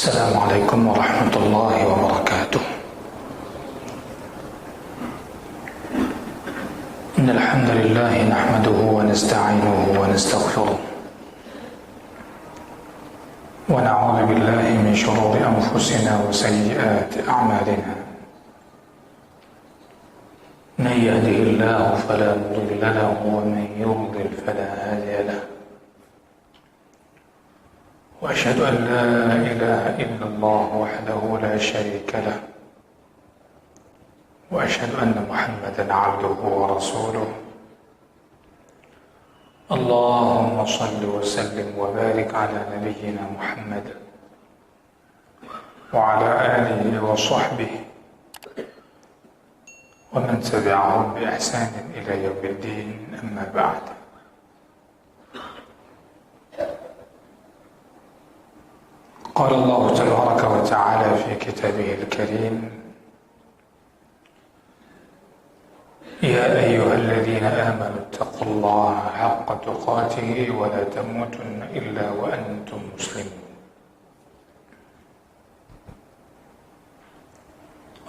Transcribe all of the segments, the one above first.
السلام عليكم ورحمة الله وبركاته. إن الحمد لله نحمده ونستعينه ونستغفره ونعوذ بالله من شرور أنفسنا وسيئات أعمالنا. من يهده الله فلا مضل له ومن يضلل فلا هادي له. وأشهد أن لا إله إلا الله وحده لا شريك له، وأشهد أن محمدا عبده ورسوله. اللهم صل وسلم وبارك على نبينا محمد وعلى آله وصحبه ومن تبعهم بإحسان إلى يوم الدين. أما بعد، قال الله تبارك وتعالى في كتابه الكريم: يا أيها الذين آمنوا اتقوا الله حق تقاته ولا تموتن إلا وأنتم مسلمون.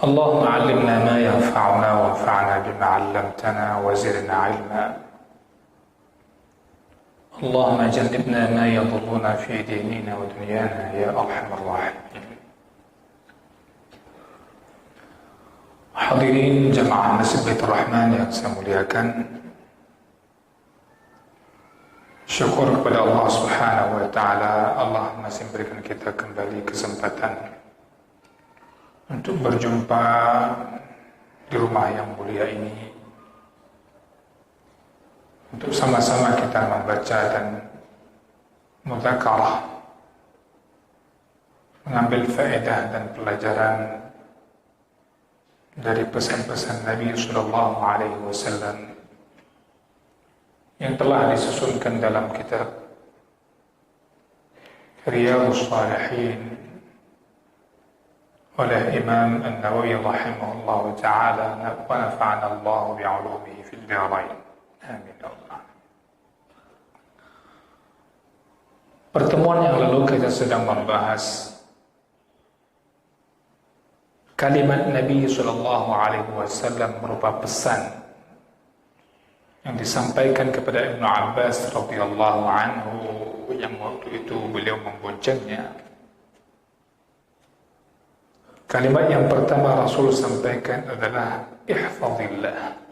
اللهم علمنا ما ينفعنا وانفعنا بما علمتنا وزدنا علما. اللهم جنبنا ما يضرنا في ديننا ودنيانا يا أرحم الراحمين. Hadirin jamaah Masjid Baitur Rahman yang saya muliakan, syukur kepada Allah Subhanahu wa taala, Allah masih memberikan kita kembali kesempatan untuk berjumpa di rumah yang mulia ini, untuk sama-sama kita membaca dan mudzakarah, mengambil faedah dan pelajaran dari pesan-pesan Nabi Sallallahu Alaihi Wasallam yang telah disusunkan dalam kitab Riyadhus Shalihin oleh Imam An-Nawawi rahimahullah ta'ala, wa nafa'ana Allah bi'ulumihi fil darain. Amin ya Allah. Pertemuan yang lalu kita sedang membahas kalimat Nabi Sallallahu Alaihi Wasallam berupa pesan yang disampaikan kepada Ibnu Abbas radhiyallahu anhu, yang waktu itu beliau memboncengnya. Kalimat yang pertama Rasul sampaikan adalah ihfazillah.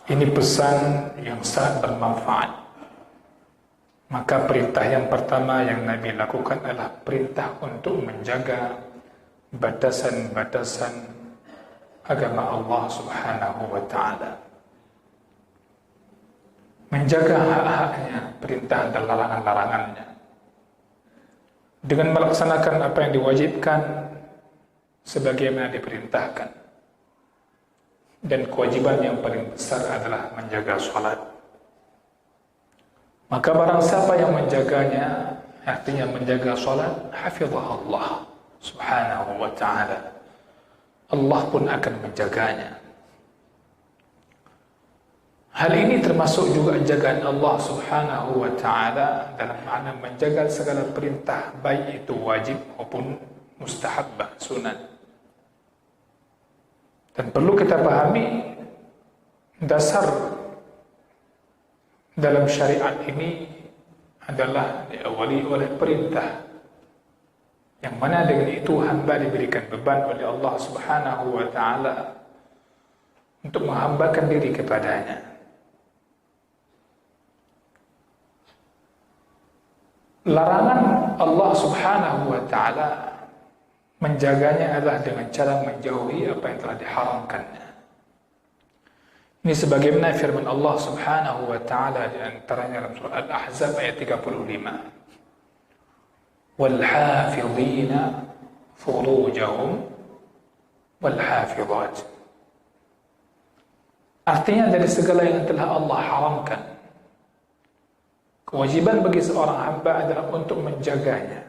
Ini pesan yang sangat bermanfaat. Maka perintah yang pertama yang Nabi lakukan adalah perintah untuk menjaga batasan-batasan agama Allah Subhanahu wa ta'ala. Menjaga hak-haknya, perintah dan larangan-larangannya, dengan melaksanakan apa yang diwajibkan sebagaimana diperintahkan. Dan kewajiban yang paling besar adalah menjaga salat. Maka barang siapa yang menjaganya, artinya menjaga salat, hafizah Allah Subhanahu wa ta'ala, Allah pun akan menjaganya. Hal ini termasuk juga jagaan Allah Subhanahu wa ta'ala dalam makna menjaga segala perintah, baik itu wajib maupun mustahabbah, sunat. Dan perlu kita pahami, dasar dalam syariat ini adalah diawali oleh perintah, yang mana dengan itu hamba diberikan beban oleh Allah Subhanahu wa ta'ala untuk menghambakan diri kepadanya. Larangan Allah Subhanahu wa ta'ala, menjaganya adalah dengan cara menjauhi apa yang telah diharamkannya. Ini sebagaimana firman Allah Subhanahu wa ta'ala di antaranya dalam surah Al-Ahzab ayat 35. Wal hafizina furujahum wal hafizat. Artinya dari segala yang telah Allah haramkan, kewajiban bagi seorang hamba adalah untuk menjaganya.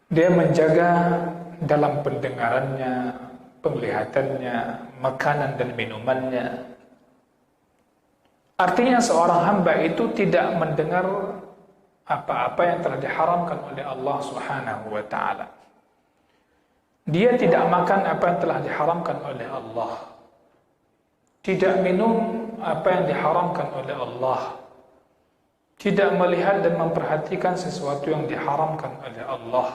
Dia menjaga dalam pendengarannya, penglihatannya, makanan dan minumannya. Artinya seorang hamba itu tidak mendengar apa-apa yang telah diharamkan oleh Allah Subhanahu wa taala. Dia tidak makan apa yang telah diharamkan oleh Allah. Tidak minum apa yang diharamkan oleh Allah. Tidak melihat dan memperhatikan sesuatu yang diharamkan oleh Allah.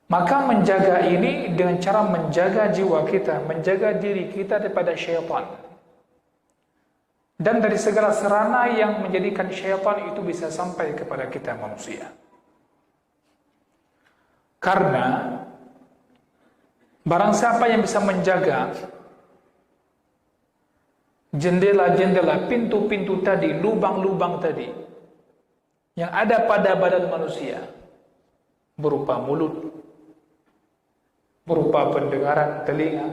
Maka menjaga ini dengan cara menjaga jiwa kita, menjaga diri kita daripada syaitan. Dan dari segala sarana yang menjadikan syaitan itu bisa sampai kepada kita manusia. Karena barang siapa yang bisa menjaga jendela-jendela, pintu-pintu tadi, lubang-lubang tadi yang ada pada badan manusia, berupa mulut, berupa pendengaran telinga,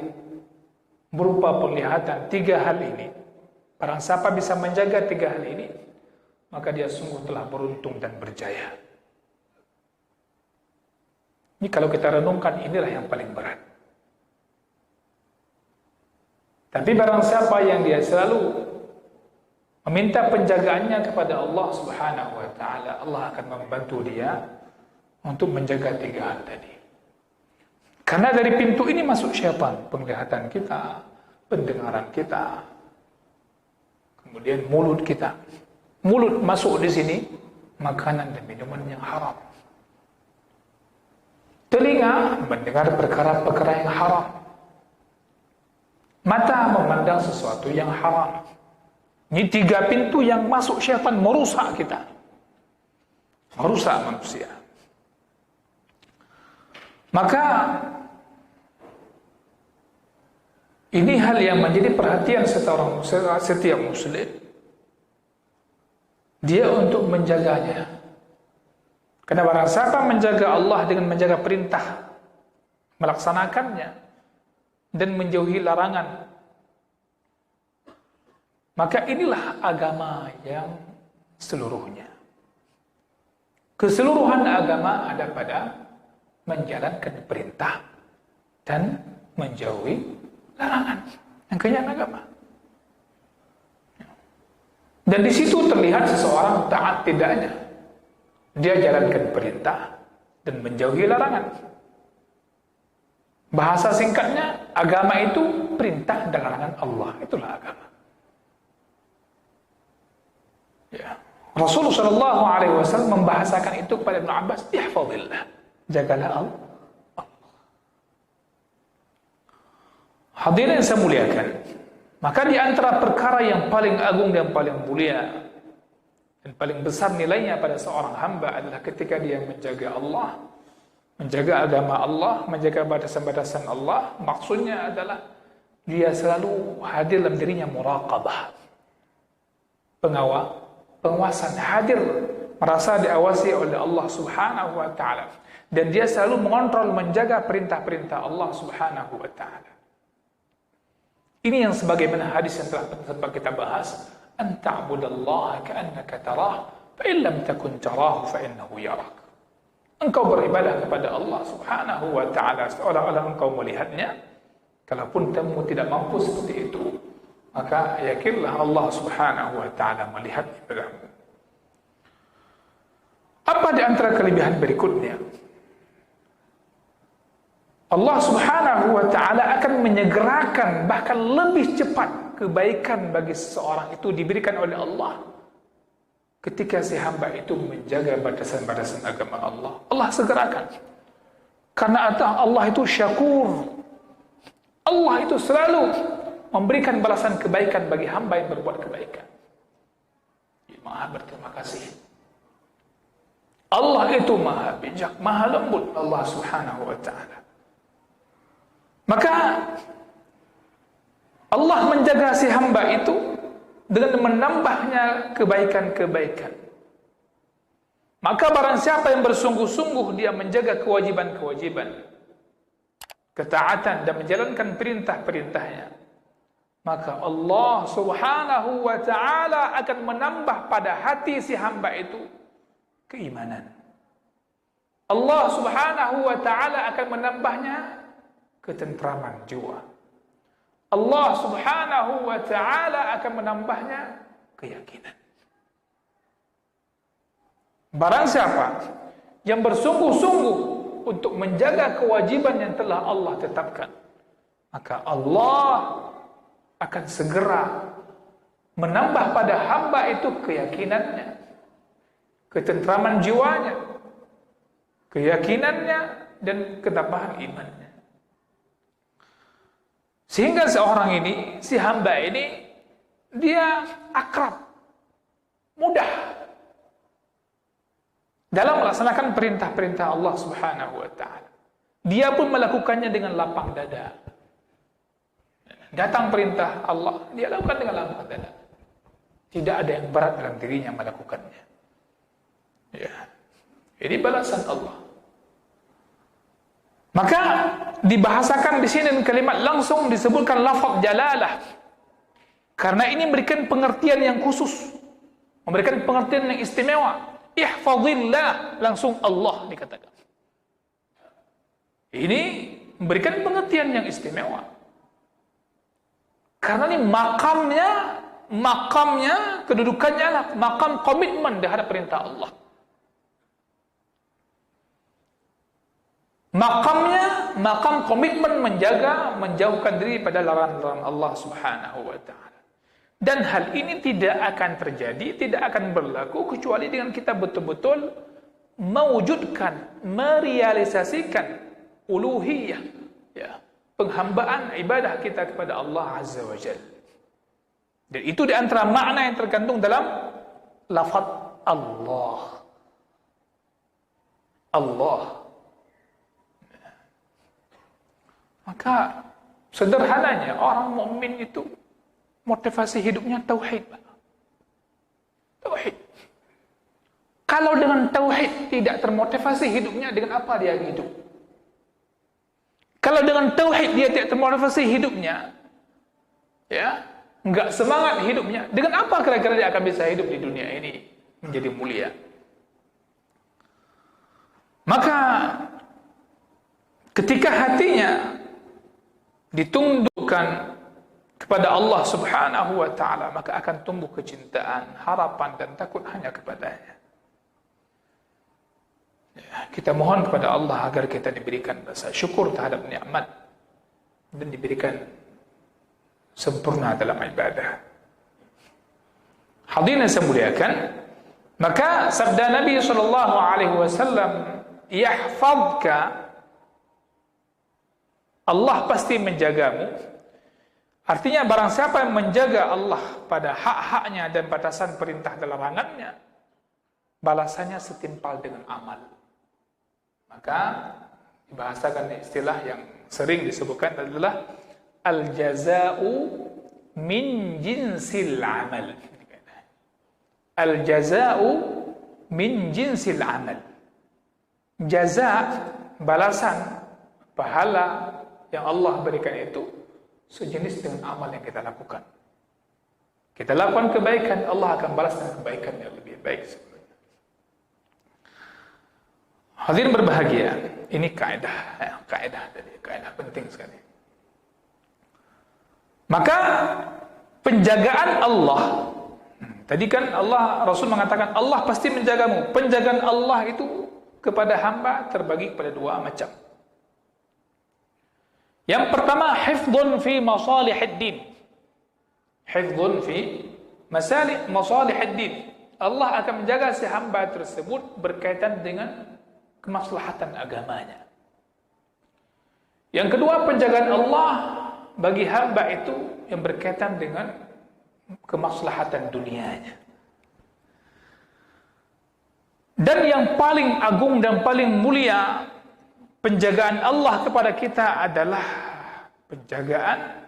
berupa penglihatan, 3 hal ini. Barang siapa bisa menjaga 3 hal ini, maka dia sungguh telah beruntung dan berjaya. Ini kalau kita renungkan, inilah yang paling berat. Tapi barang siapa yang dia selalu meminta penjagaannya kepada Allah Subhanahu wa taala, Allah akan membantu dia untuk menjaga 3 hal tadi. Karena dari pintu ini masuk syaitan, penglihatan kita, pendengaran kita, kemudian mulut kita. Mulut masuk di sini makanan dan minuman yang haram. Telinga mendengar perkara-perkara yang haram. Mata memandang sesuatu yang haram. Ini 3 pintu yang masuk syaitan merusak kita, merusak manusia. Maka ini hal yang menjadi perhatian setiap muslim, dia untuk menjaganya. Karena barang siapa menjaga Allah dengan menjaga perintah, melaksanakannya, dan menjauhi larangan, maka inilah agama yang seluruhnya. Keseluruhan agama ada pada menjalankan perintah dan menjauhi larangan. Yang kenyang agama. Dan di situ terlihat seseorang taat tidaknya. Dia jalankan perintah dan menjauhi larangan. Bahasa singkatnya, agama itu perintah dan larangan Allah. Itulah agama. Ya. Rasulullah SAW membahasakan itu kepada Ibn Abbas, ihfazillah, jagalah Allah. Hadirin yang saya muliakan, maka di antara perkara yang paling agung dan paling mulia dan paling besar nilainya pada seorang hamba adalah ketika dia menjaga Allah, menjaga agama Allah, menjaga batasan-batasan Allah. Maksudnya adalah dia selalu hadir dalam dirinya muraqabah, pengawasan, hadir, merasa diawasi oleh Allah Subhanahu wa taala, dan dia selalu mengontrol, menjaga perintah-perintah Allah Subhanahu wa taala. Ini yang sebagaimana hadis yang telah sempat kita bahas, an ta'budallaha ka'annaka tarah, fa in lam takun tarahu fa innahu yarak. Engkau beribadah kepada Allah Subhanahu wa taala seolah-olah engkau melihatnya. Kalaupun kamu tidak mampu seperti itu, maka yakinlah Allah Subhanahu wa taala melihat ibadahmu. Apa di antara kelebihan berikutnya? Allah Subhanahu wa taala akan menyegerakan, bahkan lebih cepat kebaikan bagi seseorang itu diberikan oleh Allah ketika si hamba itu menjaga batasan-batasan agama Allah. Allah segerakan. Karena Allah itu syakur. Allah itu selalu memberikan balasan kebaikan bagi hamba yang berbuat kebaikan. Maha berterima kasih. Allah itu maha bijak, maha lembut, Allah Subhanahu wa taala. Maka Allah menjaga si hamba itu dengan menambahnya kebaikan-kebaikan. Maka barang siapa yang bersungguh-sungguh dia menjaga kewajiban-kewajiban, ketaatan dan menjalankan perintah-perintahnya, maka Allah Subhanahu wa taala akan menambah pada hati si hamba itu keimanan. Allah Subhanahu wa taala akan menambahnya ketentraman jiwa. Allah Subhanahu wa taala akan menambahnya keyakinan. Barang siapa yang bersungguh-sungguh untuk menjaga kewajiban yang telah Allah tetapkan, maka Allah akan segera menambah pada hamba itu keyakinannya, ketentraman jiwanya, keyakinannya, dan ketabahan imannya. Sehingga seorang ini, si hamba ini, dia akrab, mudah dalam melaksanakan perintah-perintah Allah Subhanahu wa taala. Dia pun melakukannya dengan lapang dada. Datang perintah Allah, dia lakukan dengan lapang dada. Tidak ada yang berat dalam dirinya melakukannya. Ya. Ini balasan Allah. Maka dibahasakan di sini kalimat langsung disebutkan lafaz jalalah. Karena ini memberikan pengertian yang khusus, memberikan pengertian yang istimewa. Ihfazillah, langsung Allah dikatakan. Ini memberikan pengertian yang istimewa. Karena ini makamnya, kedudukannya adalah makam komitmen terhadap perintah Allah. Makam komitmen menjauhkan diri pada larangan Allah Subhanahu wa taala. Dan hal ini tidak akan terjadi, tidak akan berlaku kecuali dengan kita betul-betul mewujudkan, merealisasikan uluhiyah, ya, penghambaan ibadah kita kepada Allah Azza wa Jalla. Dan itu di antara makna yang terkandung dalam lafaz Allah. Allah. Maka sederhananya orang mukmin itu motivasi hidupnya tauhid. Tauhid. Kalau dengan tauhid tidak termotivasi hidupnya, dengan apa dia hidup? Kalau dengan tauhid dia tidak termotivasi hidupnya, ya, enggak semangat hidupnya, dengan apa kira-kira dia akan bisa hidup di dunia ini menjadi mulia? Maka ketika hatinya ditundukkan kepada Allah Subhanahu wa taala, maka akan tumbuh kecintaan, harapan dan takut hanya kepadanya. Ya, kita mohon kepada Allah agar kita diberikan rasa syukur terhadap nikmat dan diberikan sempurna dalam ibadah. Hadirin yang saya muliakan, maka sabda Nabi sallallahu alaihi wasallam, "Yahfazka," Allah pasti menjagamu. Artinya barang siapa yang menjaga Allah pada hak-haknya dan batasan perintah dan larangannya, balasannya setimpal dengan amal. Maka dibahasakan istilah yang sering disebutkan adalah al-jaza'u min jinsil amal. Al-jaza'u min jinsil amal. Jaza, balasan, pahala yang Allah berikan itu sejenis dengan amal yang kita lakukan. Kita lakukan kebaikan, Allah akan balas dengan kebaikan yang lebih baik sebenarnya. Hadirin berbahagia, ini kaidah penting sekali. Maka penjagaan Allah, tadi kan Allah, Rasul mengatakan Allah pasti menjagamu. Penjagaan Allah itu kepada hamba terbagi kepada dua macam. Yang pertama, hifdzun fi masalihid din. Hifdzun fi masalihid din. Allah akan menjaga si hamba tersebut berkaitan dengan kemaslahatan agamanya. Yang kedua, penjagaan Allah bagi hamba itu yang berkaitan dengan kemaslahatan dunianya. Dan yang paling agung dan paling mulia penjagaan Allah kepada kita adalah penjagaan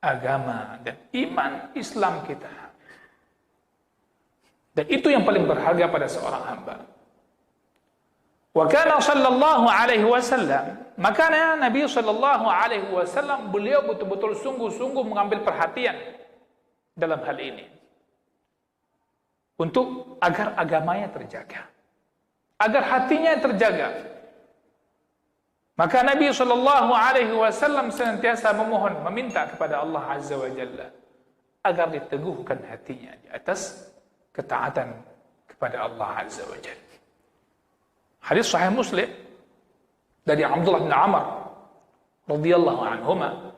agama dan iman Islam kita. Dan itu yang paling berharga pada seorang hamba. Wa kana sallallahu alaihi wasallam, makanya Nabi sallallahu alaihi wasallam beliau betul-betul sungguh-sungguh mengambil perhatian dalam hal ini untuk agar agamanya terjaga, agar hatinya terjaga. Maka Nabi sallallahu alaihi wasallam senantiasa memohon, meminta kepada Allah Azza wa Jalla agar diteguhkan hatinya di atas ketaatan kepada Allah Azza wa Jalla. Hadis Sahih Muslim dari Abdullah bin Amr radhiyallahu anhuma,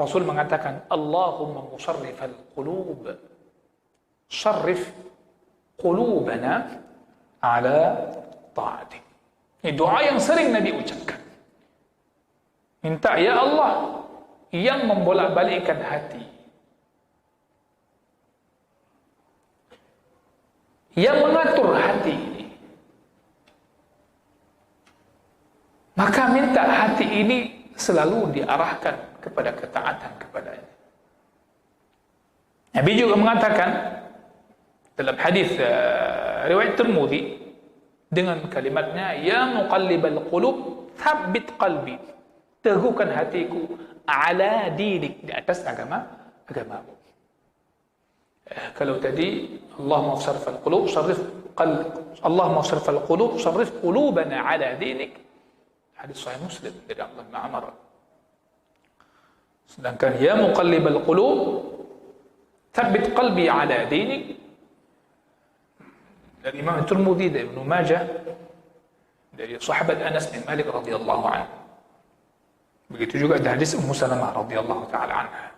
Rasul mengatakan, Allahumma musarrifal qulub, sarrif qulubana ala ta'atik. Ini doa yang sering Nabi ucapkan. Minta, ya Allah, yang membolak-balikkan hati, yang mengatur hati ini, maka minta hati ini selalu diarahkan kepada ketaatan kepadanya. Nabi juga mengatakan dalam hadis riwayat Tirmidzi dengan kalimatnya, ya muqallibal qulub tsabbit qalbi, teguhkan hatiku ala dinik, di atas agamamu. Kalau tadi Allahumma sarrifal qulub Allahumma sarrifal qulub sarrif qulubana ala dinik, hadis Sahih Muslim dari Abdullah bin Amr. Sedangkan ya muqallibal qulub tsabbit qalbi ala dinik dari Imam Tirmidzi, dari Ibnu Majah, dari sahabat Anas bin Malik radhiyallahu anhu. Begitu juga ada hadis Ummu Salamah radhiyallahu taala anha.